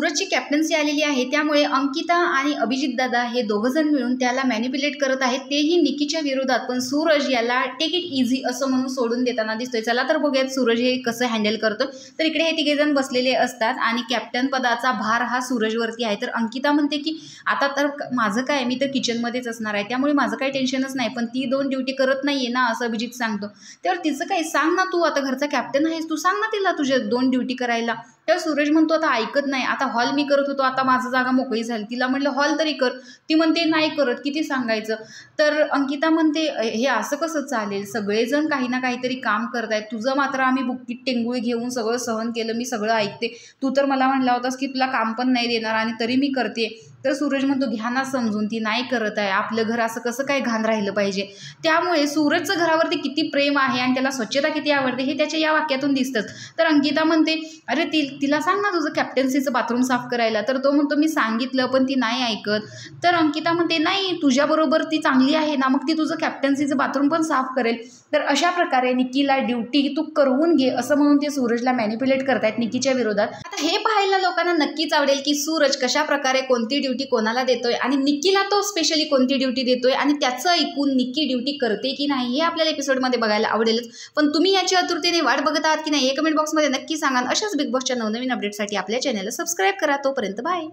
सूरजची captaincy आलेली आहे, त्यामुळे अंकिता आणि अभिजित दादा हे दोघंजण मिळून त्याला मॅनिप्युलेट करत आहेत, तेही निकीच्या विरोधात. पण सूरज याला टेक इट इझी असं म्हणून सोडून देताना दिसतोय. चला तर बघूयात सूरज हे कसं हँडल करतो. तर इकडे हे तिघेजण बसलेले असतात आणि कॅप्टन पदाचा भार हा सूरजवरती आहे. तर अंकिता म्हणते की आता तर माझं काय, मी तर किचनमध्येच असणार आहे, त्यामुळे माझं काही टेन्शनच नाही. पण ती 2 ड्युटी करत नाहीये ना असं अभिजित सांगतो. तर तिचं काय, सांग ना तू, आता घरचा कॅप्टन आहेस तू, सांग ना तिला तुझ्या 2 ड्युटी करायला. तर सूरज म्हणतो आता ऐकत नाही. आता हॉल मी करत होतो, आता माझं जागा मोकळी झाली. तिला म्हटलं हॉल तरी कर, ती म्हणते नाही करत, किती सांगायचं. तर अंकिता म्हणते हे असं कसं चालेल, सगळेजण काही ना काहीतरी काम करत आहेत, तुझं मात्र आम्ही बुक्कीत टेंगुळ घेऊन सगळं सहन केलं, मी सगळं ऐकते, तू तर मला म्हणला होतास की तुला काम पण नाही देणार आणि तरी मी करते. तर सूरज म्हणतो घ्या ना समजून, ती नाही करत आहे, आपलं घर असं कसं काय घाण राहिलं पाहिजे. त्यामुळे सूरजचं घरावरती किती प्रेम आहे आणि त्याला स्वच्छता किती आवडते हे त्याच्या या वाक्यातून दिसतंच. तर अंकिता म्हणते अरे तिला सांग ना तुझं कॅप्टन्सीचं बाथरूम साफ करायला. तर तो म्हणतो मी सांगितलं पण ती नाही ऐकत. तर अंकिता म्हणते नाही, तुझ्याबरोबर ती चांगली आहे ना, मग ती तुझं कॅप्टन्सीचं बाथरूम पण साफ करेल. तर अशा प्रकारे निकीला ड्युटी तू करवून घे असं म्हणून ते सूरजला मॅनिप्युलेट करतायत निकीच्या विरोधात. आता हे पाहायला लोकांना नक्कीच आवडेल की सूरज कशा प्रकारे कोणती ड्युटी कोणाला देतोय आणि निकीला तो स्पेशली कोणती ड्युटी देतोय आणि त्याचं ऐकून निकी ड्युटी करते की नाही हे आपल्याला एपिसोडमध्ये बघायला आवडेलच. पण तुम्ही याची आतुरतेने वाट बघत आहात की नाही हे कमेंट बॉक्समध्ये नक्की सांगा. अशाच बिग बॉसच्या नवनवीन अपडेटसाठी आपल्या चॅनलला सबस्क्राईब करा. तोपर्यंत बाय.